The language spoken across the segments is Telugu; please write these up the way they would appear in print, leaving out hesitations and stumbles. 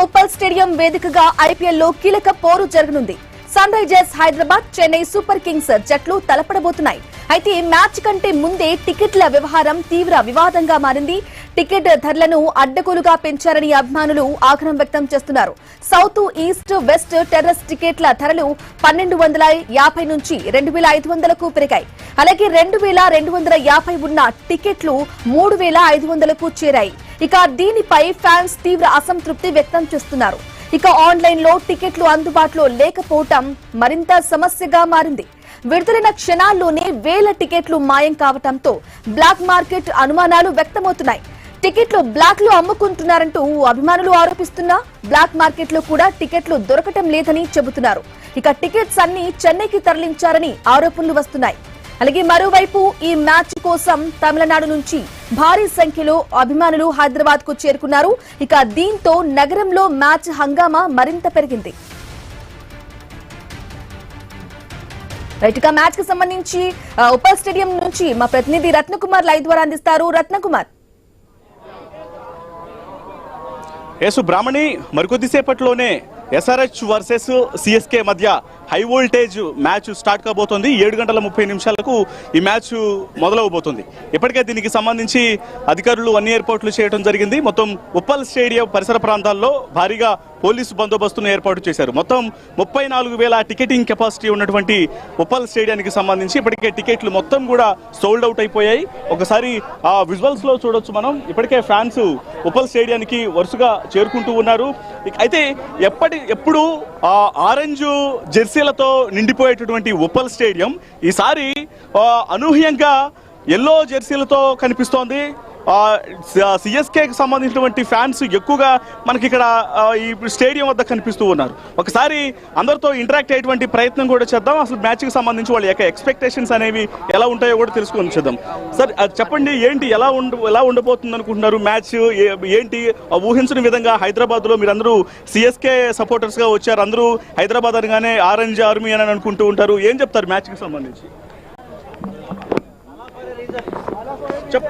ఉప్పల్ స్టేడియం వేదికగా ఐపీఎల్ లో కీలక పోరు జరగనుంది. Sunrisers Hyderabad, Chennai Super Kings జట్లు తలపడబోతున్నాయి. అయితే మ్యాచ్ కంటే ముందే టికెట్ల వ్యవహారం తీవ్ర వివాదంగా మారింది. టికెట్ ధరలను అడ్డగోలుగా పెంచారని అభిమానులు ఆగ్రహం వ్యక్తం చేస్తున్నారు. సౌత్, ఈస్ట్, వెస్ట్ టెర్రస్ టికెట్ల ధరలు 1250 నుంచి 2500కు పెరిగాయి. అలాగే 2250 ఉన్న టికెట్లు 3500కు చేరాయి. ఇక దీనిపై ఫ్యాన్స్ తీవ్ర అసంతృప్తి వ్యక్తం చేస్తున్నారు. ఇక ఆన్లైన్ లో టికెట్లు అందుబాటులో లేకపోవటం మరింత సమస్యగా మారింది. విడుదలైన క్షణాల్లోనే వేల టికెట్లు మాయం కావడంతో బ్లాక్ మార్కెట్ అనుమానాలు వ్యక్తమవుతున్నాయి. టికెట్లు బ్లాక్ లో అమ్ముకుంటున్నారంటూ అభిమానులు ఆరోపిస్తున్నా బ్లాక్ మార్కెట్ లో కూడా టికెట్లు దొరకటం లేదని చెబుతున్నారు. ఇక టికెట్స్ అన్ని చెన్నైకి తరలించారని ఆరోపణలు వస్తున్నాయి. అలాగే మరోవైపు ఈ మ్యాచ్ కోసం తమిళనాడు నుంచి భారీ సంఖ్యలో అభిమానులు హైదరాబాద్ కు చేరుకున్నారు. ఇక దీంతో నగరంలో మ్యాచ్ హంగామా మరింత పెరిగింది. రైట్, ఇక మ్యాచ్ కి సంబంధించి ఉప్పల్ స్టేడియం నుంచి మా ప్రతినిధి రత్నకుమార్ లైవ్ ద్వారా అందిస్తారు. రత్నకుమార్. బ్రాహ్మణి, మరికొద్దిసేపట్లోనే ఎస్ఆర్హెచ్ వర్సెస్ సిఎస్కే మధ్య హై వోల్టేజ్ మ్యాచ్ స్టార్ట్ కాబోతోంది. 7:30 ఈ మ్యాచ్ మొదలవబోతుంది. ఇప్పటికే దీనికి సంబంధించి అధికారులు అన్ని ఏర్పాట్లు చేయడం జరిగింది. మొత్తం ఉప్పల్ స్టేడియం పరిసర ప్రాంతాల్లో భారీగా పోలీసు బందోబస్తును ఏర్పాటు చేశారు. మొత్తం 34,000 టికెటింగ్ కెపాసిటీ ఉన్నటువంటి ఉప్పల్ స్టేడియానికి సంబంధించి ఇప్పటికే టికెట్లు మొత్తం కూడా సోల్డ్ అవుట్ అయిపోయాయి. ఒకసారి ఆ విజువల్స్ లో చూడొచ్చు మనం. ఇప్పటికే ఫ్యాన్స్ ఉప్పల్ స్టేడియానికి వరుసగా చేరుకుంటూ ఉన్నారు. అయితే ఎప్పుడు ఆరెంజ్ జెర్సీలతో నిండిపోయేటటువంటి ఉప్పల్ స్టేడియం ఈసారి అనూహ్యంగా ఎల్లో జెర్సీలతో కనిపిస్తోంది. సిఎస్కేకి సంబంధించినటువంటి ఫ్యాన్స్ ఎక్కువగా మనకి ఇక్కడ ఈ స్టేడియం వద్ద కనిపిస్తూ ఉన్నారు. ఒకసారి అందరితో ఇంటరాక్ట్ అయ్యేటువంటి ప్రయత్నం కూడా చేద్దాం. అసలు మ్యాచ్కి సంబంధించి వాళ్ళ యొక్క ఎక్స్పెక్టేషన్స్ అనేవి ఎలా ఉంటాయో కూడా తెలుసుకొని చేద్దాం. సార్, చెప్పండి, ఏంటి ఎలా ఉండబోతుంది అనుకుంటున్నారు మ్యాచ్? ఏంటి ఊహించిన విధంగా హైదరాబాద్లో మీరందరూ సిఎస్కే సపోర్టర్స్గా వచ్చారు. అందరూ హైదరాబాద్ అనగానే ఆరెంజ్ ఆర్మీ అని అనుకుంటూ ఉంటారు. ఏం చెప్తారు మ్యాచ్కి సంబంధించి?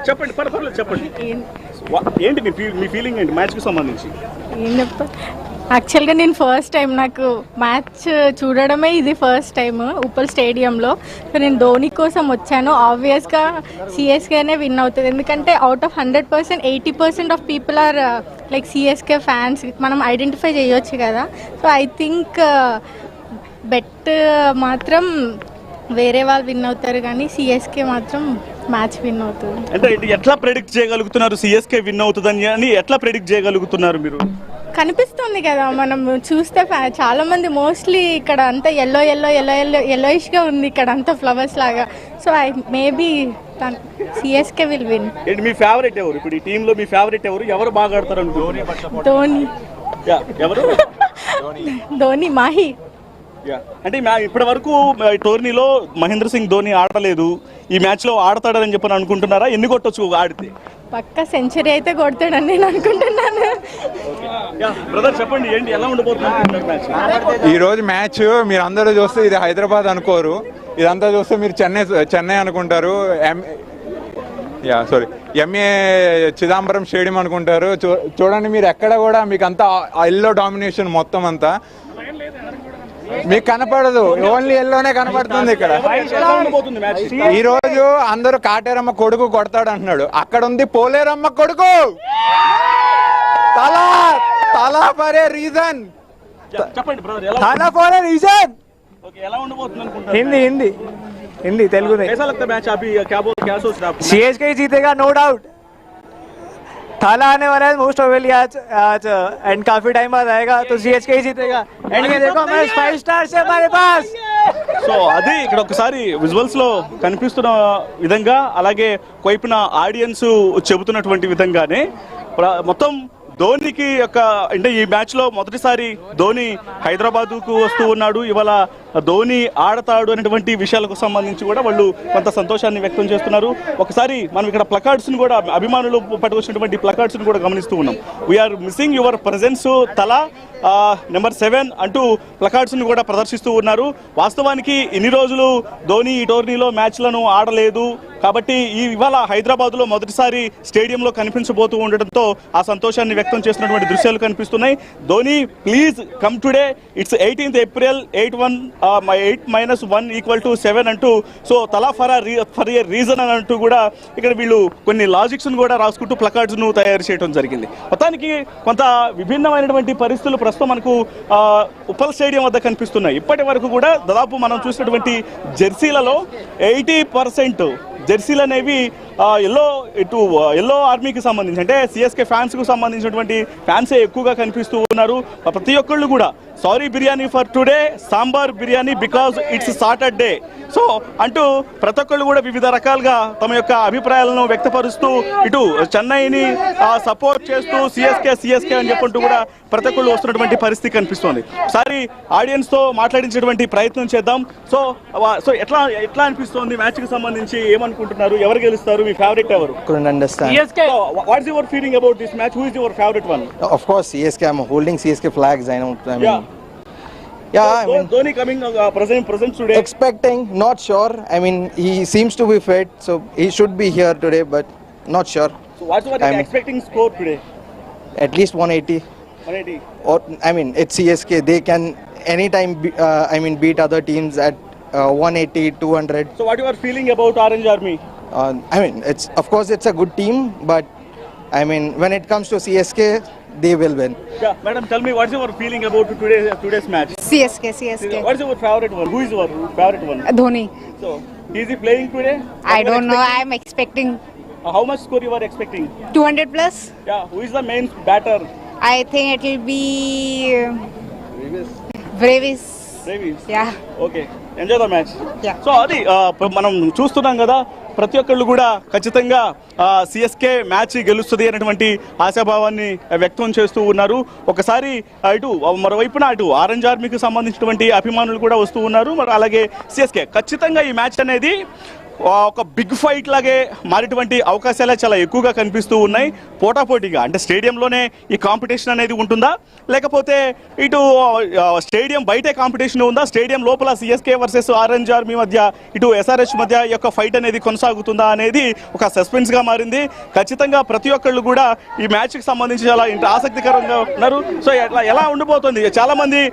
చెప్పండి, పర్లేదు చెప్పండి. ఏంటి మీ ఫీలింగ్ ఏంటి మ్యాచ్కి సంబంధించి? యాక్చువల్గా నేను ఫస్ట్ టైం, నాకు మ్యాచ్ చూడడమే ఇది ఫస్ట్ టైం ఉప్పల్ స్టేడియంలో. సో నేను ధోని కోసం వచ్చాను. ఆబ్వియస్గా సిఎస్కేనే విన్ అవుతుంది. ఎందుకంటే out of 100% 80% of people are like CSK fans. మనం ఐడెంటిఫై చేయొచ్చు కదా. సో ఐ థింక్ బెట్ మాత్రం వేరే వాళ్ళు విన్ అవుతారు, కానీ సిఎస్కే మాత్రం మ్యాచ్ విన్ అవుతుంది. అంటే ఎట్లా ప్రెడిక్ట్ చేయగలుగుతున్నారు సిఎస్కే విన్ అవుతుందని? అని ఎట్లా ప్రెడిక్ట్ చేయగలుగుతున్నారు మీరు? కనిపిస్తుంది కదా, మనం చూస్తే చాలా మంది మోస్ట్లీ ఇక్కడ అంతా ఎల్లోయిష్ గా ఉంది. ఇక్కడ అంతా ఫ్లవర్స్ లాగా. So I maybe CSK will win. Me favourite ఎవరు? ఇప్పుడు ఈ టీమ్ లో మీ ఫేవరెట్ ఎవరు బాగా ఆడతారు? ధోని. ఎవరు? ధోని, మాహి. అంటే ఇప్పటి వరకు టోర్నీలో మహేంద్ర సింగ్ ధోని ఆడలేదు. ఈ మ్యాచ్ లో ఆడతాడని చెప్పని అనుకుంటున్నారా? ఎన్ని కొట్టొచ్చు ఆడితే? పక్కా సెంచరీ అయితే కొడతాడని నేను అనుకుంటున్నాను. బ్రదర్, చెప్పండి, ఏంటి ఎలా ఉండబోతుంది ఈ రోజు మ్యాచ్? మీరు అందరూ చూస్తే ఇది హైదరాబాద్ అనుకోరు, ఇదంతా చూస్తే మీరు చెన్నై అనుకుంటారు. ఎంఏ చిదంబరం స్టేడియం అనుకుంటారు. చూడండి, మీరు ఎక్కడ కూడా మీకు అంతా ఎల్లో డామినేషన్ మొత్తం అంతా మీకు కనపడదు. ఓన్లీ ఎల్లోనే కనపడుతుంది ఇక్కడ. ఈ రోజు అందరూ కాటేరమ్మ కొడుకు కొడతాడు అంటున్నాడు. అక్కడ ఉంది పోలేరమ్మ కొడుకు. తలా ఫర్ ఏ రీజన్. తలా for a reason. Hindi Telugu नहीं. कैसा लगता है मैच? अभी क्या सोच रहे हैं? सीएसके जीतेगा, नो डाउट. थाला आने वाला है मोस्ट प्रोबेबली आज एंड काफी टाइम बाद आएगा, तो सीएसके ही जीतेगा. एंड ये देखो मैच 5 स्टार से हमारे पास. సో అది ఇక్కడ ఒకసారి విజువల్స్ లో కనిపిస్తున్న విధంగా, అలాగే వైపున ఆడియన్స్ చెబుతున్నటువంటి విధంగానే మొత్తం ధోనికి యొక్క, అంటే ఈ మ్యాచ్ లో మొదటిసారి ధోని హైదరాబాద్ కు వస్తూ ఉన్నాడు. ఇవాళ ధోని ఆడతాడు అనేటువంటి విషయాలకు సంబంధించి కూడా వాళ్ళు కొంత సంతోషాన్ని వ్యక్తం చేస్తున్నారు. ఒకసారి మనం ఇక్కడ ప్లకార్డ్స్ని కూడా అభిమానులు పట్టుకొచ్చినటువంటి ప్లకార్డ్స్ని కూడా గమనిస్తూ ఉన్నాం. వీఆర్ మిస్సింగ్ యువర్ ప్రెజెన్స్ తలా నెంబర్ 7 అంటూ ప్లకార్డ్స్ని కూడా ప్రదర్శిస్తూ ఉన్నారు. వాస్తవానికి ఇన్ని రోజులు ధోని ఈ టోర్నీలో మ్యాచ్లను ఆడలేదు కాబట్టి ఇవాళ హైదరాబాద్లో మొదటిసారి స్టేడియంలో కనిపించబోతూ ఉండడంతో ఆ సంతోషాన్ని వ్యక్తం చేస్తున్నటువంటి దృశ్యాలు కనిపిస్తున్నాయి. Dhoni please come today, it's 18th April, 8-1 అంటూ సో తలా ఫర్ ఏ రీజన్ అని అంటూ కూడా ఇక్కడ వీళ్ళు కొన్ని లాజిక్స్ను కూడా రాసుకుంటూ ప్లకార్డ్స్ను తయారు చేయడం జరిగింది. మొత్తానికి కొంత విభిన్నమైనటువంటి పరిస్థితులు ప్రస్తుతం మనకు ఉప్పల్ స్టేడియం వద్ద కనిపిస్తున్నాయి. ఇప్పటి వరకు కూడా దాదాపు మనం చూసినటువంటి జెర్సీలలో 80% జెర్సీలు అనేవి ఎల్లో ఆర్మీకి సంబంధించి అంటే సిఎస్కే ఫ్యాన్స్కు సంబంధించినటువంటి ఫ్యాన్సే ఎక్కువగా కనిపిస్తూ ఉన్నారు. ప్రతి ఒక్కళ్ళు కూడా sorry biryani for today, sambar biryani because it's Saturday so అంటూ ప్రతి ఒక్కళ్ళు కూడా వివిధ రకాలుగా తమ యొక్క అభిప్రాయాలను వ్యక్తపరుస్తూ ఇటు చెన్నైని సపోర్ట్ చేస్తూ సిఎస్కే అని చెప్పుకుంటూ కూడా ప్రతి ఒక్కళ్ళు వస్తున్నటువంటి పరిస్థితి కనిపిస్తోంది. ఒకసారి ఆడియన్స్తో మాట్లాడించేటువంటి ప్రయత్నం చేద్దాం. సో ఎట్లా అనిపిస్తోంది మ్యాచ్కి సంబంధించి, ఏమనుకుంటున్నారు, ఎవరు గెలుస్తారు, మీ ఫేవరెట్ ఎవరు? Couldn't understand. So, what's your feeling about this match? Who is your favorite one? Of course, CSK. I'm holding CSK flags. I know. I mean, I mean, Dhoni coming present today. expecting, not sure. I mean, he seems to be fit, so he should be here today, but not sure. So what's your expecting score today? At least 180. 180. Or I mean, it's CSK. They can anytime, beat other teams at 180, 200. So what you are feeling about Orange Army? I mean, of course, it's a good team, but I mean, when it comes to CSK, they will win. Yeah, madam, tell me what's your feeling about today's match? CSK. What's your favorite one? Who is your favorite one? Dhoni. So, is he playing today? I don't know. I'm expecting How much score you are expecting? 200 plus. Yeah, who is the main batter? I think it will be Brevis. Davies. Yeah. Okay. Enjoy the match. Yeah. So అది మనం చూస్తున్నాం కదా, ప్రతి ఒక్కళ్ళు కూడా ఖచ్చితంగా సిఎస్కే మ్యాచ్ గెలుస్తుంది అనేటువంటి ఆశాభావాన్ని వ్యక్తం చేస్తూ ఉన్నారు. ఒకసారి ఇటు మరోవైపున అటు ఆరెంజ్ ఆర్మీకి సంబంధించినటువంటి అభిమానులు కూడా వస్తూ ఉన్నారు. మరి అలాగే సిఎస్కే ఖచ్చితంగా ఈ మ్యాచ్ అనేది ఒక బిగ్ ఫైట్ లాగే మారేటువంటి అవకాశాలే చాలా ఎక్కువగా కనిపిస్తూ ఉన్నాయి. పోటాపోటీగా అంటే స్టేడియంలోనే ఈ కాంపిటీషన్ అనేది ఉంటుందా, లేకపోతే ఇటు స్టేడియం బయటే కాంపిటీషన్ ఉందా, స్టేడియం లోపల సిఎస్కే వర్సెస్ ఆరెంజ్ ఆర్మీ మధ్య ఇటు ఎస్ఆర్హెచ్ మధ్య ఈ యొక్క ఫైట్ అనేది కొనసాగుతుందా అనేది ఒక సస్పెన్స్గా మారింది. ఖచ్చితంగా ప్రతి ఒక్కళ్ళు కూడా ఈ మ్యాచ్కి సంబంధించి చాలా ఆసక్తికరంగా ఉన్నారు. సో ఎలా ఉండిపోతుంది, చాలా మంది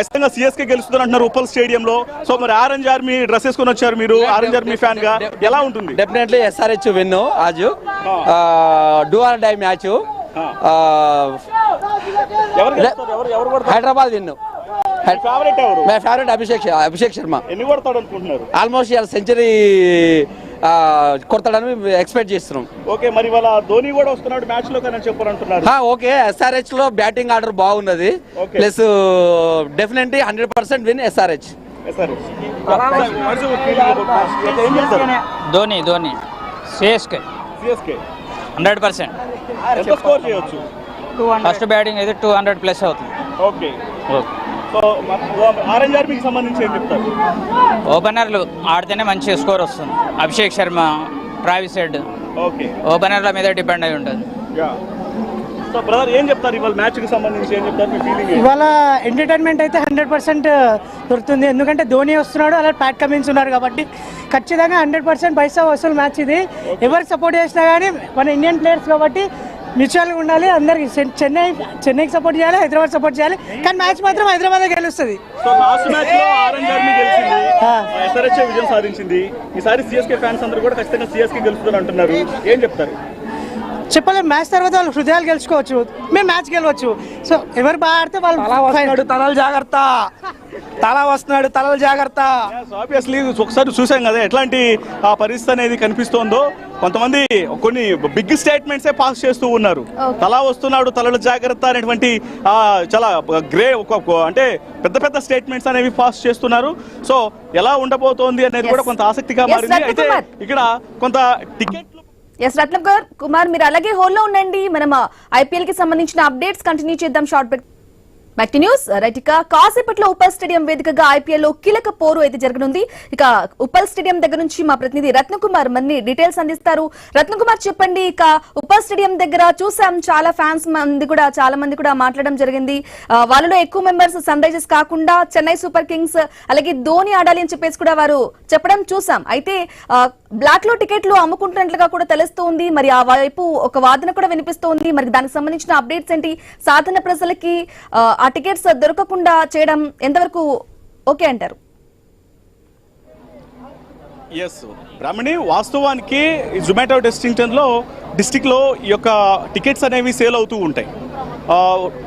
ఖచ్చితంగా సిఎస్కే గెలుస్తుంది అంటున్నారు ఉప్పల్ స్టేడియంలో. సో మరి ఆరెంజ్ ఆర్మీ డ్రెస్ వేసుకొని వచ్చారు మీరు, ఆరెంజ్ ఆర్మీ ఫ్యాన్ గా ఎలా ఉంటుంది? डेफिनेटली एसआरएच विन आज do or die match Hyderabad win favourite ఎవరు? मैं फेवरेट अभिषेक शर्मा ఎన్ని కొడతాడు అనుకుంటున్నారు? ఆల్మోస్ట్ ఇవాళ సెంచరీ కొడతాడని ఎక్స్పెక్ట్ చేస్తున్నాం. ఓకే, మరి వాళ్ళ ధోని కూడా వస్తున్నాడు మ్యాచ్ లో కానీ చెప్పారంటున్నారు. ఓకే, ఎస్ఆర్హెచ్ లో బ్యాటింగ్ ఆర్డర్ బాగున్నది, plus definitely 100% win SRH. Dhoni CSK 100%. ఎంత స్కోర్ చేయొచ్చు? ఫస్ట్ బ్యాటింగ్ అయితే 200 ప్లస్ అవుతుంది. ఓకే. సో ఆరెంజ్ ఆర్మీకి సంబంధించి ఏం చెప్తారు? ఓపెనర్లు ఆడితేనే మంచి స్కోర్ వస్తుంది. Abhishek Sharma, Travis Head, okay, ఓపెనర్ల మీద డిపెండ్ అయి ఉంటుంది. సో బ్రదర్ ఏం చెప్తారు ఇవాళ మ్యాచ్కి సంబంధించి, ఏం చెప్తారు మీ ఫీలింగ్? ఇవాళ ఎంటర్టైన్మెంట్ అయితే 100% దొరుకుతుంది. ఎందుకంటే ధోని వస్తున్నాడు, అలా ప్యాట్ కమిన్స్ ఉన్నారు కాబట్టి ఖచ్చితంగా 100% పైసా వసూలు మ్యాచ్ ఇది. ఎవరికి సపోర్ట్ చేసినా కానీ మన ఇండియన్ ప్లేయర్స్ కాబట్టి మ్యూచువల్గా ఉండాలి. అందరికి చెన్నైకి సపోర్ట్ చేయాలి, హైదరాబాద్ సపోర్ట్ చేయాలి, కానీ మ్యాచ్ మాత్రం హైదరాబాద్ గెలుస్తుంది. సో లాస్ట్ మ్యాచ్ లో ఆరెంజ్ ఆర్మీ గెలిచింది, ఎస్ఆర్హెచ్ విజయం సాధించింది. ఈసారి సిఎస్కే ఫ్యాన్స్ అందరూ కూడా ఖచ్చితంగా సిఎస్కే గెలుస్తుంది అంటున్నారు, ఏం చెప్తారు? చెప్పలేము, మ్యాచ్ తర్వాత వాళ్ళు హృదయాలు గెలుచుకోవచ్చు, మేము మ్యాచ్ గెలవచ్చు. సో ఎవరు బాగా ఆడితే వాళ్ళు తలలు జాగ్రత్త, తల వస్తున్నాడు, తలలు జాగ్రత్త. ఆబ్వియస్లీ ఒకసారి చూసాం కదా ఎట్లాంటి ఆ పరిస్థితి అనేది కనిపిస్తోందో. కొంతమంది కొన్ని బిగ్ స్టేట్మెంట్సే పాస్ చేస్తూ ఉన్నారు. తలా వస్తున్నాడు, తలలు జాగ్రత్త అనేటువంటి చాలా అంటే పెద్ద స్టేట్మెంట్స్ అనేవి పాస్ చేస్తున్నారు. సో ఎలా ఉండబోతోంది అనేది కూడా కొంత ఆసక్తిగా మారింది. అయితే ఇక్కడ కొంత టికెట్లు రత్నం కుమార్ మీరు అలాగే హోల్లో ఉండండి. మనం ఐపీఎల్ కి సంబంధించిన అప్డేట్స్ కంటిన్యూ చేద్దాం. Short back to news. Right, ఇక కాసేపట్లో ఉప్పల్ స్టేడియం వేదికగా ఐపీఎల్ లో కీలక పోరు అయితే జరగనుంది. ఇక ఉప్పల్ స్టేడియం దగ్గర నుంచి మా ప్రతినిధి రత్నకుమార్ మన్ని డీటెయిల్స్ అందిస్తారు. రత్నకుమార్, చెప్పండి. ఇక ఉప్పల్ స్టేడియం దగ్గర చూసాం చాలా మంది కూడా మాట్లాడడం జరిగింది. వాళ్ళలో ఎక్కువ మెంబర్స్ సన్ రైజర్స్ కాకుండా చెన్నై సూపర్ కింగ్స్ అలాగే ధోని ఆడాలి అని చెప్పేసి కూడా వారు చెప్పడం చూసాం. అయితే బ్లాక్ లో టికెట్లు అమ్ముకుంటున్నట్లుగా కూడా తెలుస్తోంది. మరి ఆ వైపు ఒక వాదన కూడా వినిపిస్తోంది. మరి దానికి సంబంధించిన అప్డేట్స్ ఏంటి? సాధారణ ప్రజలకి ఆ టికెట్స్ దొరకకుండా చేయడం ఎంతవరకు ఓకే అంటారు? ఎస్ బ్రాహ్మణి, వాస్తవానికి జొమాటో డిస్ట్రిక్ట్ లో ఈ యొక్క టికెట్స్ అనేవి సేల్ అవుతూ ఉంటాయి.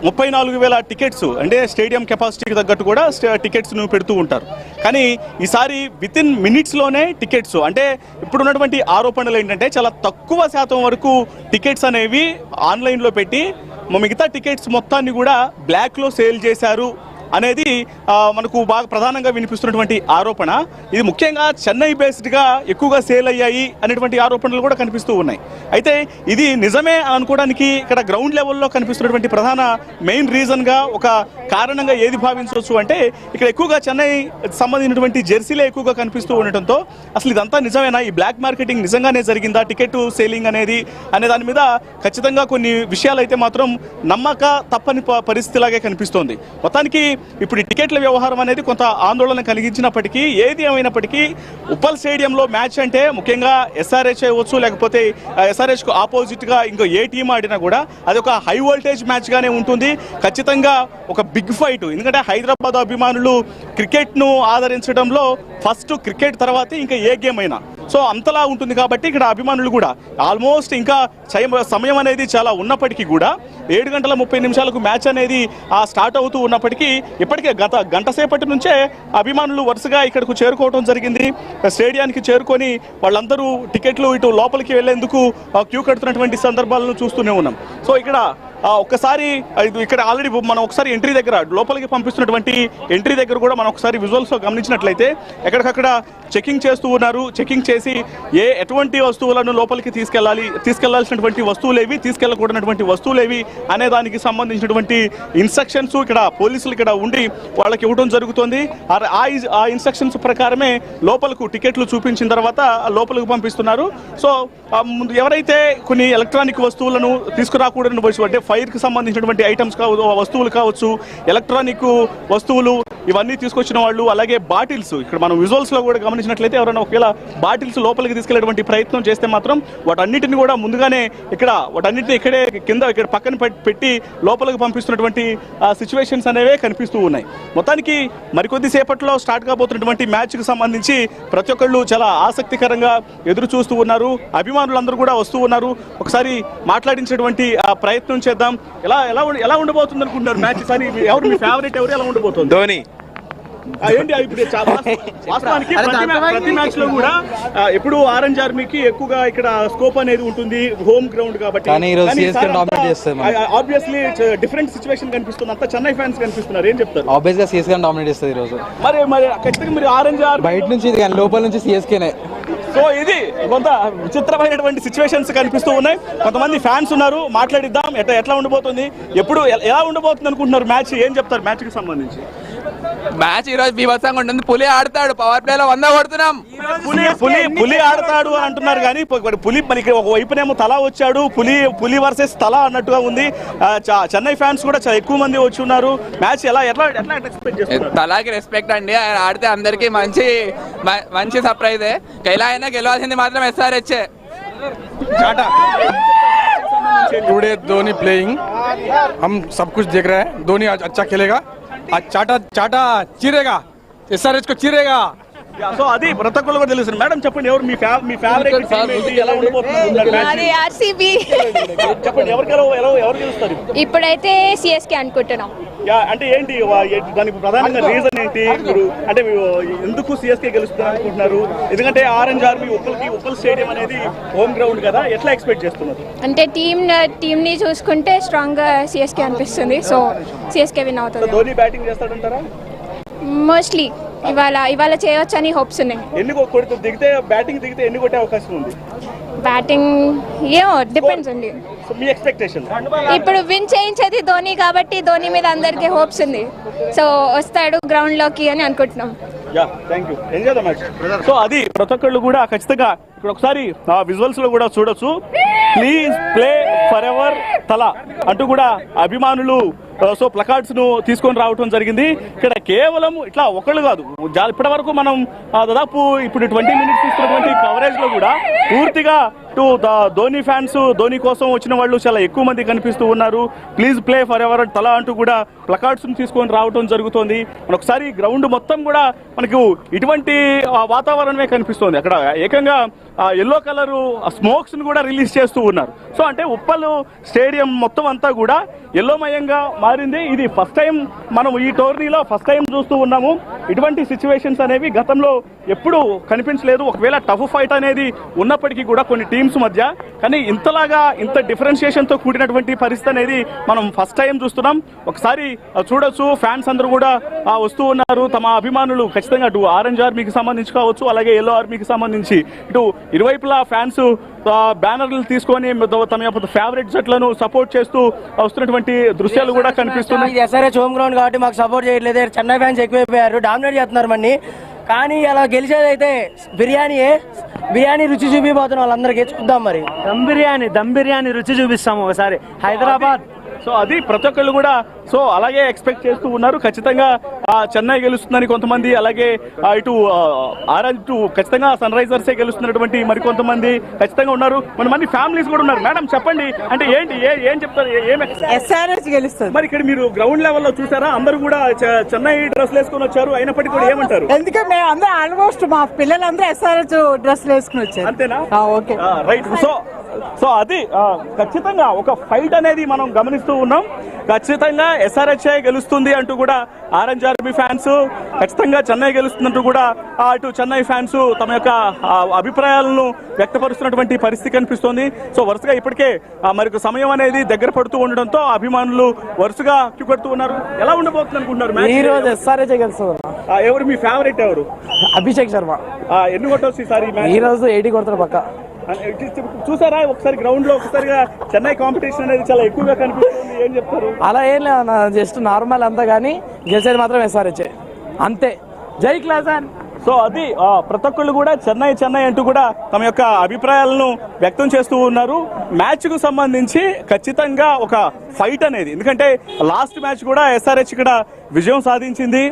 34,000 టికెట్స్ అంటే స్టేడియం కెపాసిటీకి తగ్గట్టు కూడా టికెట్స్ను పెడుతూ ఉంటారు. కానీ ఈసారి విత్ ఇన్ మినిట్స్లోనే టికెట్స్ అంటే ఇప్పుడున్నటువంటి ఆరోపణలు ఏంటంటే చాలా తక్కువ శాతం వరకు టికెట్స్ అనేవి ఆన్లైన్లో పెట్టి మిగతా టికెట్స్ మొత్తాన్ని కూడా బ్లాక్లో సేల్ చేశారు అనేది మనకు బాగా ప్రధానంగా వినిపిస్తున్నటువంటి ఆరోపణ. ఇది ముఖ్యంగా చెన్నై బేస్డ్గా ఎక్కువగా సేల్ అయ్యాయి అనేటువంటి ఆరోపణలు కూడా కనిపిస్తూ ఉన్నాయి. అయితే ఇది నిజమే అనుకోవడానికి ఇక్కడ గ్రౌండ్ లెవెల్లో కనిపిస్తున్నటువంటి ప్రధాన మెయిన్ రీజన్గా ఒక కారణంగా ఏది భావించవచ్చు అంటే ఇక్కడ ఎక్కువగా చెన్నై సంబంధించినటువంటి జెర్సీలే ఎక్కువగా కనిపిస్తూ ఉండటంతో అసలు ఇదంతా నిజమేనా, ఈ బ్లాక్ మార్కెటింగ్ నిజంగానే జరిగిందా, టికెట్ సేలింగ్ అనేది అనే దాని మీద ఖచ్చితంగా కొన్ని విషయాలు అయితే మాత్రం నమ్మక తప్పని పరిస్థితిలాగే కనిపిస్తోంది. మొత్తానికి ఇప్పుడు ఈ టికెట్ల వ్యవహారం అనేది కొంత ఆందోళన కలిగించినప్పటికీ ఏది ఏమైనప్పటికీ ఉప్పల్ స్టేడియంలో మ్యాచ్ అంటే ముఖ్యంగా ఎస్ఆర్హెచ్ అవ్వచ్చు, లేకపోతే ఎస్ఆర్హెచ్కు ఆపోజిట్గా ఇంకో ఏ టీం ఆడినా కూడా అది ఒక హై వోల్టేజ్ మ్యాచ్గానే ఉంటుంది. ఖచ్చితంగా ఒక బిగ్ ఫైట్. ఎందుకంటే హైదరాబాద్ అభిమానులు క్రికెట్ను ఆదరించడంలో ఫస్ట్ క్రికెట్ తర్వాతే ఇంకా ఏ గేమ్ అయినా సో అంతలా ఉంటుంది. కాబట్టి ఇక్కడ అభిమానులు కూడా ఆల్మోస్ట్ ఇంకా సమయం అనేది చాలా ఉన్నప్పటికీ కూడా 7:30 మ్యాచ్ అనేది స్టార్ట్ అవుతూ ఉన్నప్పటికీ ఇప్పటికే గంట సేపటి నుంచే అభిమానులు వరుసగా ఇక్కడకు చేరుకోవడం జరిగింది. స్టేడియానికి చేరుకొని వాళ్ళందరూ టికెట్లు ఇటు లోపలికి వెళ్లేందుకు క్యూ కడుతున్నటువంటి సందర్భాలను చూస్తూనే ఉన్నాం. సో ఇక్కడ ఒక్కసారి ఇక్కడ ఆల్రెడీ మనం ఒకసారి ఎంట్రీ దగ్గర లోపలికి పంపిస్తున్నటువంటి ఎంట్రీ దగ్గర కూడా మనం ఒకసారి విజువల్స్లో గమనించినట్లయితే ఎక్కడికక్కడ చెకింగ్ చేస్తూ ఉన్నారు. చెకింగ్ చేసి ఎటువంటి వస్తువులను లోపలికి తీసుకెళ్లాల్సినటువంటి వస్తువులేవి, తీసుకెళ్లకూడనటువంటి వస్తువులేవి అనే దానికి సంబంధించినటువంటి ఇన్స్ట్రక్షన్స్ ఇక్కడ పోలీసులు ఇక్కడ ఉండి వాళ్ళకి ఇవ్వడం జరుగుతుంది. ఆ ఇన్స్ట్రక్షన్స్ ప్రకారమే లోపలకు టికెట్లు చూపించిన తర్వాత లోపలికి పంపిస్తున్నారు. సో ఎవరైతే కొన్ని ఎలక్ట్రానిక్ వస్తువులను తీసుకురాకూడని అంటే ఫైర్కి సంబంధించినటువంటి ఐటమ్స్ వస్తువులు కావచ్చు, ఎలక్ట్రానిక్ వస్తువులు ఇవన్నీ తీసుకొచ్చిన వాళ్ళు, అలాగే బాటిల్స్ ఇక్కడ మనం విజువల్స్లో కూడా గమనించినట్లయితే ఎవరైనా ఒకవేళ బాటిల్స్ లోపలికి తీసుకెళ్లేటువంటి ప్రయత్నం చేస్తే మాత్రం వాటన్నిటిని కూడా ముందుగానే వాటన్నిటిని ఇక్కడ పక్కన పెట్టి లోపలికి పంపిస్తున్నటువంటి సిచ్యువేషన్స్ అనేవే కనిపిస్తూ ఉన్నాయి. మొత్తానికి మరికొద్ది సేపట్లో స్టార్ట్ కాబోతున్నటువంటి మ్యాచ్కి సంబంధించి ప్రతి ఒక్కళ్ళు చాలా ఆసక్తికరంగా ఎదురు చూస్తూ ఉన్నారు. అభిమానులందరూ కూడా వస్తూ ఉన్నారు. ఒకసారి మాట్లాడించేటువంటి ప్రయత్నం చేద్దాం. ఎలా ఉండబోతుంది అనుకుంటున్నారు మ్యాచ్? సార్ ఎవరు మీ ఫేవరెట్, ఎవరు ఎలా ఉండబోతుంది? ధోని. ఏంటి ఇప్పుడు వాస్తవానికి ప్రతి మ్యాచ్ లో కూడా ఎప్పుడు ఆరెంజ్ ఆర్మీకి ఎక్కువగా ఇక్కడ స్కోప్ అనేది ఉంటుంది, హోమ్ గ్రౌండ్ కాబట్టి. ఆబ్వియస్లీ డిఫరెంట్ సిచువేషన్ కనిపిస్తుంది. అంతా చెన్నై ఫ్యాన్స్ కనిపిస్తున్నారు. ఏం చెప్తారు? ఆబ్వియస్గా సిఎస్కే డామినేట్ చేస్తుంది ఈ రోజు. మరి ఖచ్చితంగా మీరు ఆరెంజ్ బయట నుంచి లోపల నుంచి సిఎస్కేనే. సో ఇది కొంత విచిత్రమైనటువంటి సిచ్యువేషన్స్ కనిపిస్తూ ఉన్నాయి. కొంతమంది ఫ్యాన్స్ ఉన్నారు, మాట్లాడిద్దాం. ఎట్లా ఉండబోతుంది, ఎప్పుడు ఎలా ఉండబోతుంది అనుకుంటున్నారు మ్యాచ్? ఏం చెప్తారు మ్యాచ్ కి సంబంధించి? మ్యాచ్ ఈ రోజు బీభత్సంగా ఉంటుంది. పులి ఆడతాడు, పవర్ ప్లేలో 100 కొడుతున్నాం. పులి ఆడతాడు అని అంటున్నారు కానీ పులి మనకి ఒక వైపునేమో తలా వచ్చాడు, పులి వర్సెస్ తలా అన్నట్టుగా ఉంది. చెన్నై ఫ్యాన్స్ కూడా చాలా ఎక్కువ మంది వచ్చి ఉన్నారు. మ్యాచ్ ఎట్లా ఎక్స్పెక్ట్ చేస్తారు? తలాకి రెస్పెక్ట్ అండి, ఆయన ఆడితే అందరికి మంచి సర్ప్రైజే. ఎలా అయినా గెలవాల్సింది మాత్రం ఎస్ఆర్హెచ్. टुडे धोनी प्लेइंग, हम सब कुछ देख रहे हैं. धोनी आज अच्छा खेलेगा, आज चाटा चीरेगा, एसआरएच को चीरेगा. సో అది ప్రతి ఒక్కరు కూడా తెలుసు. మేడం చెప్పండి, ఎవరు మీ ఫేవరెట్ టీం ఏంటి, ఎలా ఉండబోతుంది? ఆర్సీబీ. చెప్పండి ఎవరు గెలుస్తారు? ఇప్పుడైతే సిఎస్కే అనుకుంటున్నాం. అంటే ఏంటి దానికి ప్రధానంగా రీజన్ ఏంటి? మీరు అంటే ఎందుకు సిఎస్కే గెలుస్తారు అనుకుంటున్నారు? ఎందుకంటే ఆరెంజ్ ఆర్మీ ఉప్పల్ స్టేడియం అనేది హోమ్ గ్రౌండ్ కదా, ఎట్లా ఎక్స్పెక్ట్ చేస్తున్నారు? అంటే టీంని చూసుకుంటే స్ట్రాంగ్ గా సిఎస్కే అనిపిస్తుంది. సో సిఎస్కే విన్ అవుతుంది. ధోని బ్యాటింగ్ చేస్తాడంటారా? మోస్ట్లీ ఇవాళ చేయొచ్చని హోప్స్ ఉన్నాయి. బ్యాటింగ్ దిగితే ఎన్ని కొట్టే అవకాశం ఉంది? బ్యాటింగ్ ఏమో డిపెండ్స్ అండి. మీ ఎక్స్పెక్టేషన్? ఇప్పుడు విన్ చేయించేది ధోని కాబట్టి ధోని మీద అందరికీ హోప్స్ ఉంది. సో వస్తాడు గ్రౌండ్లోకి అని అనుకుంటున్నాం. Thank you. Enjoy the match. So అది ప్రతి ఒక్కళ్ళు కూడా ఖచ్చితంగా ఇక్కడ ఒకసారి విజువల్స్ లో కూడా చూడొచ్చు. ప్లీజ్ ప్లే ఫర్ ఎవర్ తల అంటూ కూడా అభిమానులు సో ప్లకార్డ్స్ ను తీసుకొని రావడం జరిగింది. ఇక్కడ కేవలం ఇట్లా ఒకళ్ళు కాదు, ఇప్పటి వరకు మనం దాదాపు ఇప్పుడు 20 మినిట్స్ తీసుకున్నటువంటి కవరేజ్ లో కూడా పూర్తిగా ధోని ఫ్యాన్స్, ధోని కోసం వచ్చిన వాళ్ళు చాలా ఎక్కువ మంది కనిపిస్తూ ఉన్నారు. ప్లీజ్ ప్లే ఫర్ ఎవర్ తల అంటూ కూడా ప్లకార్డ్స్ ను తీసుకొని రావడం జరుగుతుంది. ఒకసారి గ్రౌండ్ మొత్తం కూడా మనకు ఇటువంటి వాతావరణమే కనిపిస్తోంది. అక్కడ ఏకంగా ఎల్లో కలర్ స్మోక్స్ ను కూడా రిలీజ్ చేస్తూ ఉన్నారు. సో అంటే ఉప్పల్ స్టేడియం మొత్తం అంతా కూడా ఎల్లోమయంగా మారింది. ఇది ఫస్ట్ టైం మనం ఈ టోర్నీలో ఫస్ట్ టైం చూస్తూ ఉన్నాము. ఇటువంటి సిచ్యువేషన్స్ అనేవి గతంలో ఎప్పుడు కనిపించలేదు. ఒకవేళ టఫ్ ఫైట్ అనేది ఉన్నప్పటికీ కూడా కొన్ని టీమ్స్ మధ్య, కానీ ఇంతలాగా ఇంత డిఫరెన్షియేషన్ తో కూడినటువంటి పరిస్థితి అనేది మనం ఫస్ట్ టైం చూస్తున్నాం. ఒకసారి చూడొచ్చు, ఫ్యాన్స్ అందరూ కూడా వస్తూ ఉన్నారు. తమ అభిమానులు ఖచ్చితంగా అటు ఆరెంజ్ ఆర్మీకి సంబంధించి కావచ్చు, అలాగే ఎల్లో ఆర్మీకి సంబంధించి ఇటు ఇరువైపులా ఫ్యాన్స్ బ్యానర్లు తీసుకొని తమ యొక్క ఫేవరెట్ జట్లను సపోర్ట్ చేస్తూ వస్తున్నటువంటి దృశ్యాలు కూడా కనిపిస్తున్నాయి. ఎస్ఆర్హెచ్ హోమ్ గ్రౌండ్ కాబట్టి మాకు సపోర్ట్ చేయట్లేదు. చెన్నై ఫ్యాన్స్ ఎక్కువైపోయారు, డామినేట్ చేస్తున్నారు మన్ని. కానీ అలా గెలిచేది అయితే బిర్యానీ రుచి చూపిపోతున్నాం వాళ్ళందరికీ. చూద్దాం మరి. దమ్ బిర్యానీ రుచి చూపిస్తాము ఒకసారి హైదరాబాద్. సో అది ప్రతి ఒక్కళ్ళు కూడా సో అలాగే ఎక్స్పెక్ట్ చేస్తూ ఉన్నారు. ఖచ్చితంగా చెన్నై గెలుస్తుందని కొంతమంది, అలాగే ఇటు ఆరెంజ్ ఇటు ఖచ్చితంగా సన్ రైజర్సే గెలుస్తున్నటువంటి మరికొంతమంది ఖచ్చితంగా ఉన్నారు. కొంతమంది ఫ్యామిలీస్ కూడా ఉన్నారు. మేడం చెప్పండి, అంటే ఏంటి ఏం చెప్తారు? ఎస్ఆర్హెచ్ గెలుస్తుంది. మరి ఇక్కడ మీరు గ్రౌండ్ లెవెల్లో చూసారా, అందరూ కూడా చెన్నై డ్రెస్లు వేసుకొని వచ్చారు, అయినప్పటికీ కూడా ఏమంటారు? ఎందుకంటే మేము అందరూ ఆల్మోస్ట్ మా పిల్లలందరూ ఎస్ఆర్హెచ్ డ్రెస్లు వేసుకుని వచ్చారు. అంతేనా? Okay, right. సో అది ఖచ్చితంగా ఒక ఫైట్ అనేది మనం గమనిస్తూ ఉన్నాం. ఖచ్చితంగా ఎస్ఆర్హెచ్ఐ గెలుస్తుంది అంటూ కూడా ఆరెంజ్ ఆర్మీ ఫ్యాన్స్, ఖచ్చితంగా చెన్నై గెలుస్తుందంటూ కూడా అటు చెన్నై ఫ్యాన్స్ తమ యొక్క అభిప్రాయాలను వ్యక్తపరుస్తున్నటువంటి పరిస్థితి కనిపిస్తోంది. సో వరుసగా ఇప్పటికే మరి సమయం అనేది దగ్గర పడుతూ ఉండడంతో అభిమానులు వరుసగా క్యూ ఉన్నారు. ఎలా ఉండబోతుంది అనుకుంటున్నారు? ఈ రోజు ఎస్ఆర్హెచ్ఐ గెలుస్తుంది. ఎవరు మీ ఫేవరెట్? ఎవరు? అభిషేక్ శర్మ. ఎన్ని కొట్టవచ్చు ఈసారి? ఈ రోజు 80 కొడతారు పక్క. చూసారా ఒకసారి గ్రౌండ్ లో ఒకసారిగా చెన్నై కాంపిటీషన్ అనేది చాలా ఎక్కువగా కనిపిస్తుంది, ఏం చెప్తారు? అలా ఏం లేదు, జస్ట్ నార్మల్ అంతా, కానీ గెలిచేది మాత్రం ఎస్ఆర్హెచ్ఐ అంతే. జై క్లాసన్. సో అది ప్రతి ఒక్కళ్ళు కూడా చెన్నై అంటూ కూడా తమ యొక్క అభిప్రాయాలను వ్యక్తం చేస్తూ ఉన్నారు. మ్యాచ్ కు సంబంధించి ఖచ్చితంగా ఒక ఫైట్ అనేది, ఎందుకంటే లాస్ట్ మ్యాచ్ కూడా ఎస్ఆర్హెచ్ ఇక్కడ విజయం సాధించింది.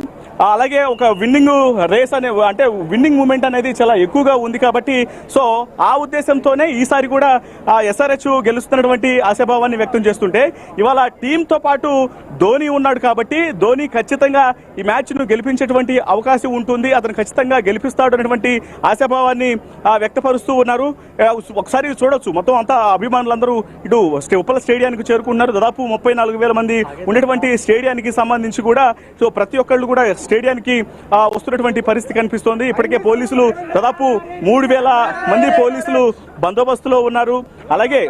అలాగే ఒక విన్నింగ్ రేస్ అనే, అంటే విన్నింగ్ మూమెంట్ అనేది చాలా ఎక్కువగా ఉంది కాబట్టి, సో ఆ ఉద్దేశంతోనే ఈసారి కూడా ఎస్ఆర్హెచ్ గెలుస్తున్నటువంటి ఆశాభావాన్ని వ్యక్తం చేస్తుంటే, ఇవాళ టీంతో పాటు ధోని ఉన్నాడు కాబట్టి ధోని ఖచ్చితంగా ఈ మ్యాచ్ను గెలిపించేటువంటి అవకాశం ఉంటుంది, అతను ఖచ్చితంగా గెలిపిస్తాడు అనేటువంటి ఆశాభావాన్ని వ్యక్తపరుస్తూ ఉన్నారు. ఒకసారి చూడొచ్చు, మొత్తం అంతా అభిమానులందరూ ఇటు ఉప్పల స్టేడియానికి చేరుకున్నారు. దాదాపు 34,000 మంది ఉండేటువంటి స్టేడియానికి సంబంధించి కూడా సో ప్రతి ఒక్కళ్ళు కూడా స్టేడియానికి వస్తున్నటువంటి పరిస్థితి కనిపిస్తోంది. ఇప్పటికే పోలీసులు దాదాపు 3,000 మంది పోలీసులు బందోబస్తులో ఉన్నారు. అలాగే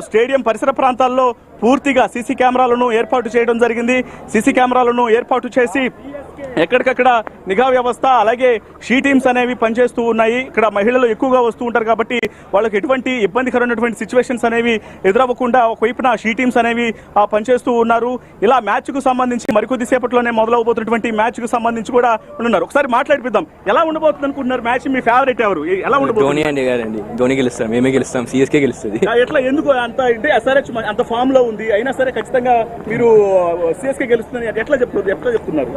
స్టేడియం పరిసర ప్రాంతాల్లో పూర్తిగా సీసీ కెమెరాలను ఏర్పాటు చేయడం జరిగింది. సీసీ కెమెరాలను ఏర్పాటు చేసి ఎక్కడికక్కడ నిఘా వ్యవస్థ, అలాగే షీ టీమ్స్ అనేవి పనిచేస్తూ ఉన్నాయి. ఇక్కడ మహిళలు ఎక్కువగా వస్తూ ఉంటారు కాబట్టి వాళ్ళకి ఎటువంటి ఇబ్బందికరమైనటువంటి సిచ్యువేషన్స్ అనేవి ఎదురవ్వకుండా ఒకవైపున షీ టీమ్స్ అనేవి పనిచేస్తూ ఉన్నారు. ఇలా మ్యాచ్ కు సంబంధించి మరికొద్ది సేపట్లోనే మొదలవబోతున్నటువంటి మ్యాచ్ కు సంబంధించి కూడా ఉన్నారు. ఒకసారి మాట్లాడిపిద్దాం, ఎలా ఉండబోతుంది అనుకుంటున్నారు మ్యాచ్? మీ ఫేవరెట్ ఎవరు? ఎలా ఉండబోతుంది? ధోని గెలుస్తాం, మేమే గెలుస్తాం, సిఎస్కే గెలుస్తుంది. ఎట్లా, ఎందుకు అంత అంటే ఎస్ఆర్హెచ్ అంత ఫామ్ లో ఉంది, అయినా సరే ఖచ్చితంగా మీరు సిఎస్కే గెలుస్తుంది ఎట్లా చెప్తున్నారు?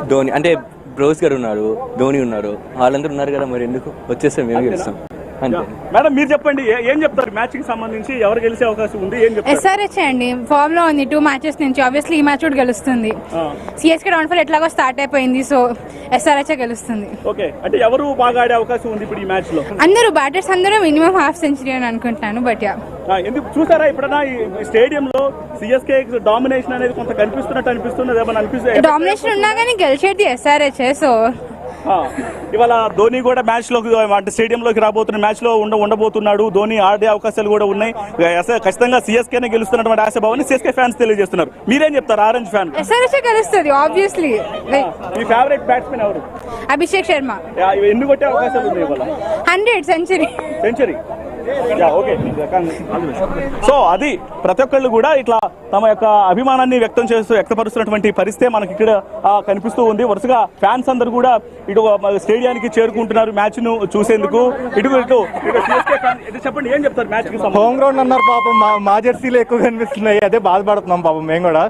ధోని అంటే బ్రోస్ గారు ఉన్నారు, ధోని ఉన్నారు, వాళ్ళందరూ ఉన్నారు కదా, మరి ఎందుకు వచ్చేస్తాం, మేమే గెలుస్తాం. మేడం మీరు చెప్పండి, ఏం చెప్తారు మ్యాచ్ కి సంబంధించి? ఎవరు గెలిచే అవకాశం ఉంది? ఏం చెప్తారు? ఎస్ఆర్హెచ్ అండి, ఫామ్ లో ఉంది 2 మ్యాచెస్ నుంచి. ఆబ్వియస్లీ ఈ మ్యాచ్ కూడా గెలుస్తుంది. సిఎస్కే డౌన్ఫాల్ ఎట్లాగో స్టార్ట్ అయిపోయింది, సో ఎస్ఆర్హెచ్ గెలుస్తుంది. ఓకే, అంటే ఎవరు బాగా ఆడే అవకాశం ఉంది ఇప్పుడు ఈ మ్యాచ్ లో? అందరూ బ్యాటర్స్ అందరూ మినిమం హాఫ్ సెంచరీ అని అనుకుంటున్నాను. బట్ ఎందుకు చూసారా ఎప్పుడైనా ఈ స్టేడియం లో సిఎస్కే డామినేషన్ అనేది కొంత కనిపిస్తున్నట్టు అనిపిస్తున్నది? ఏమన్నా అనిపిస్తుంది? డామినేషన్ ఉన్నా కానీ గెలిచేది ఎస్ఆర్హెచ్. సో ఇవాళ ధోని కూడా మ్యాచ్ లో, అంటే స్టేడియం లోకి రాబోతున్న మ్యాచ్ లో ఉండబోతున్నాడు. ధోని ఆడే అవకాశాలు కూడా ఉన్నాయి. ఖచ్చితంగా సిఎస్కేనే గెలుస్తున్నటువంటి ఆశాభావాన్ని సిఎస్కే ఫ్యాన్స్ తెలియజేస్తున్నారు. మీరేం చెప్తారు ఆరెంజ్ ఫ్యాన్? ఎస్ఆర్హెచ్ గెలుస్తుంది ఆబ్వియస్లీ. మీ ఫేవరెట్ బ్యాట్స్మెన్ ఎవరు? అభిషేక్ శర్మ. ఎన్ని కొట్టే అవకాశాలు ఉన్నాయి ఇవాళ? 100 సెంచరీ. సో అది ప్రతి ఒక్కళ్ళు కూడా ఇట్లా తమ యొక్క అభిమానాన్ని వ్యక్తపరుస్తున్నటువంటి పరిస్థితి మనకి ఇక్కడ కనిపిస్తూ ఉంది. వరుసగా ఫ్యాన్స్ అందరూ కూడా ఇటు స్టేడియానికి చేరుకుంటున్నారు మ్యాచ్ ను చూసేందుకు. చెప్పండి, ఏం చెప్తారు మ్యాచ్ కి? హోమ్ గ్రౌండ్ అన్నారు పాపం, మా జెర్సీలు ఎక్కువ కనిపిస్తున్నాయి, అదే బాధపడుతున్నాం పాపం మేము కూడా.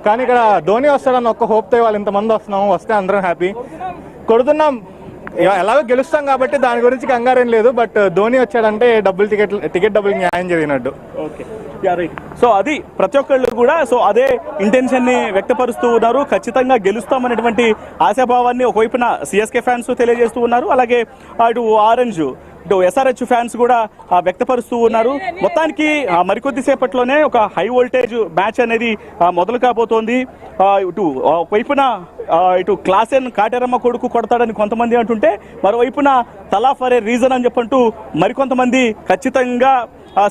కానీ ఇక్కడ ధోని వస్తాడన్న ఒక్క హోప్ తో వాళ్ళు ఇంతమంది వస్తున్నాము, వస్తే అందరం హ్యాపీ. కొడుతున్నాం, ఎలాగో గెలుస్తాం కాబట్టి దాని గురించి కంగారేం లేదు. బట్ ధోని వచ్చాడంటే టికెట్ డబ్బులు న్యాయం జరిగినట్టు. సో అది ప్రతి ఒక్కళ్ళు కూడా అదే ఇంటెన్షన్ ని వ్యక్తపరుస్తూ ఉన్నారు. ఖచ్చితంగా గెలుస్తామనేటువంటి ఆశాభావాన్ని ఒకవైపున సిఎస్కే ఫ్యాన్స్ తెలియజేస్తూ ఉన్నారు, అలాగే అటు ఆరెంజ్ ఇటు ఎస్ఆర్హెచ్ ఫ్యాన్స్ కూడా వ్యక్తపరుస్తూ ఉన్నారు. మొత్తానికి మరికొద్ది సేపట్లోనే ఒక హై వోల్టేజ్ మ్యాచ్ అనేది మొదలు కాబోతోంది. ఇటు వైపున ఇటు క్లాసెన్ కాటేరమ్మ కొడుకు కొడతాడని కొంతమంది అంటుంటే, మరోవైపున తలా ఫర్ ఏ రీజన్ అని చెప్పంటూ మరికొంతమంది ఖచ్చితంగా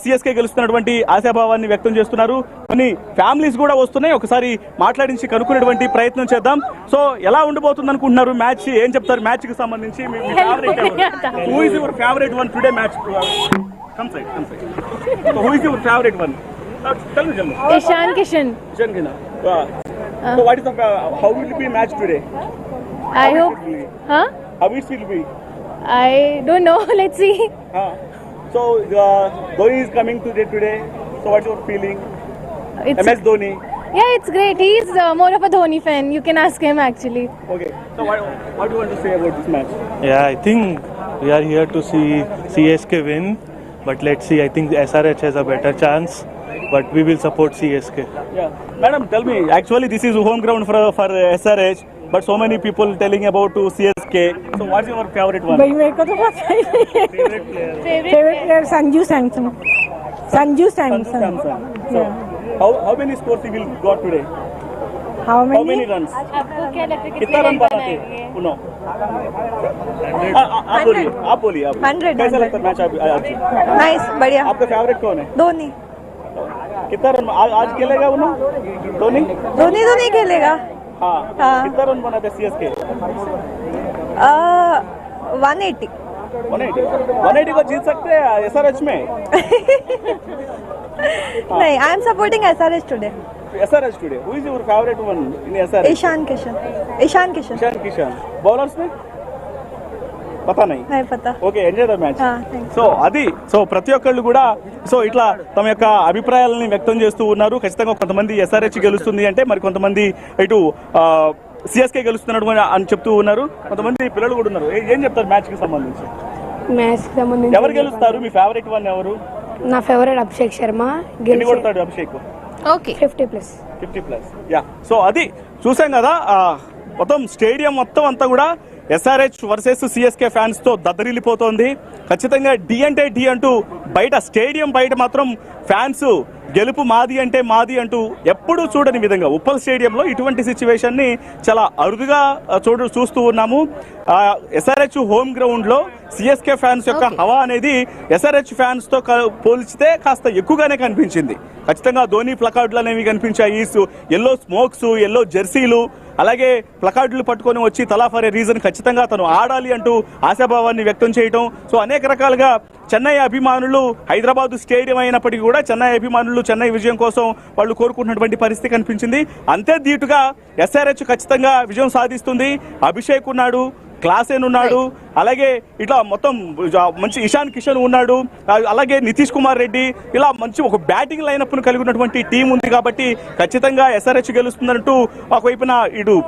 సిఎస్కే గెలుస్తున్నటువంటి ఆశాభావాన్ని వ్యక్తం చేస్తున్నారు. కొన్ని ఫ్యామిలీస్ కూడా వస్తున్నాయి, ఒకసారి మాట్లాడించి కనుక్కునేటువంటి ప్రయత్నం చేద్దాం. సో ఎలా ఉండబోతుంది అనుకుంటున్నారు మ్యాచ్? ఏం చెప్తారు మ్యాచ్ కి సంబంధించి? Who is your favourite one today match? Come side. Who is your favourite one? Ishan Kishan. So what is how will it be match today? I hope. How it will be? I don't know. Let's see. So Dhoni is coming today. So what's your feeling? MS Dhoni. Yeah, it's great. He's more of a Dhoni fan. You can ask him actually. Okay. So what do you want to say about this match? Yeah, I think we are here to see CSK win, but let's see. I think SRH has a better chance, but we will support CSK. Yeah, madam, tell me. Actually, this is home ground for SRH, but so many people telling about to CSK. So, what's your favorite one? मेरे को तो पता ही नहीं है. Favorite player Sanju Samson. Sanju Samson. So, how many scores he will got today? How many runs? आपको क्या लगता है कितना रन बनाते? उनो. आप बोलिए. 100. कैसा लगता है मैच आज? Nice, बढ़िया. आपका फेवरेट कौन है? धोनी. कितना रन आज खेलेगा उनो? धोनी तो नहीं खेलेगा. हाँ. कितना रन बनाते CSK? 180. 180 को जीत सकते हैं SRH में? नहीं, I am supporting SRH today. SRH today. Who is your favorite one in SRH? Ishan Kishan. Bowlers में? పతా नहीं पता. Okay, enjoy the match. So అది ప్రతి ఒక్కళ్ళు కూడా ఇట్లా తమ యొక్క అభిప్రాయాలని వ్యక్తం చేస్తూ ఉన్నారు. ఖచ్చితంగా కొంతమంది SRH గెలుస్తుంది అంటే, మరి కొంతమంది ఇటు CSK గెలుస్తున్నాడు అని చెప్తూ ఉన్నారు. కొంతమంది పిల్లలు కూడా ఉన్నారు. ఏం చెప్తారు మ్యాచ్ కి సంబంధించి? ఎవరు గెలుస్తారు? మీ ఫేవరెట్ వన్ ఎవరు? నా ఫేవరెట్ అభిషేక్ శర్మ. ఎన్ని కొడతాడు అభిషేక్? ఓకే, 50+. యా. సో అది చూసాం కదా, మొత్తం స్టేడియం మొత్తం అంతా కూడా SRH వర్సెస్ CSK ఫ్యాన్స్ తో దద్దరిల్లిపోతోంది. ఖచ్చితంగా డి అంటే డి అంటూ బయట స్టేడియం బయట మాత్రం ఫ్యాన్స్ గెలుపు మాది అంటే మాది అంటూ ఎప్పుడూ చూడని విధంగా ఉప్పల్ స్టేడియంలో ఇటువంటి సిచ్యువేషన్ ని చాలా అరుదుగా చూస్తూ ఉన్నాము. SRH హోమ్ గ్రౌండ్ లో CSK ఫ్యాన్స్ యొక్క హవా అనేది SRH ఫ్యాన్స్ తో పోల్చితే కాస్త ఎక్కువగానే కనిపించింది. ఖచ్చితంగా ధోని ప్లకార్డులు అనేవి కనిపించాయి. ఎల్లో స్మోక్స్, ఎల్లో జెర్సీలు, అలాగే ప్లకార్డులు పట్టుకొని వచ్చి తలా ఫర్ ఏ రీజన్ ఖచ్చితంగా తను ఆడాలి అంటూ ఆశాభావాన్ని వ్యక్తం చేయటం. సో అనేక రకాలుగా చెన్నై అభిమానులు హైదరాబాద్ స్టేడియం అయినప్పటికీ కూడా చెన్నై అభిమానులు చెన్నై విజయం కోసం వాళ్ళు కోరుకుంటున్నటువంటి పరిస్థితి కనిపించింది. అంతే ధీటుగా SRH ఖచ్చితంగా విజయం సాధిస్తుంది. అభిషేక్ ఉన్నాడు, క్లాసెన్ ఉన్నాడు, అలాగే ఇట్లా మొత్తం మంచి ఇషాన్ కిషన్ ఉన్నాడు, అలాగే నితీష్ కుమార్ రెడ్డి, ఇలా మంచి ఒక బ్యాటింగ్ లైనప్ను కలిగి ఉన్నటువంటి టీం ఉంది. కాబట్టి ఖచ్చితంగా SRH గెలుస్తుందంటూ ఒకవైపున ఇటు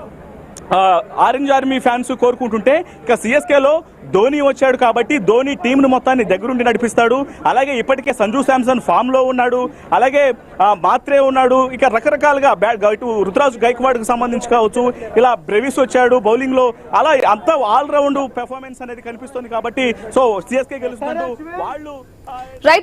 ఆరెంజ్ ఆర్మీ ఫ్యాన్స్ కోరుకుంటుంటే, ఇక CSKలో ధోని వచ్చాడు కాబట్టి ధోని టీంను మొత్తాన్ని దగ్గరుండి నడిపిస్తాడు. అలాగే ఇప్పటికే సంజు శాంసన్ ఫామ్ లో ఉన్నాడు, అలాగే మాత్రే ఉన్నాడు, ఇక రకరకాలుగా ఇటు రుతురాజ్ గైక్వాడ్కి సంబంధించి కావచ్చు, ఇలా బ్రెవిస్ వచ్చాడు బౌలింగ్ లో, అలా అంతా ఆల్ రౌండ్ పెర్ఫార్మెన్స్ అనేది కనిపిస్తుంది. కాబట్టి సో CSK గెలుస్తుందంటూ వాళ్ళు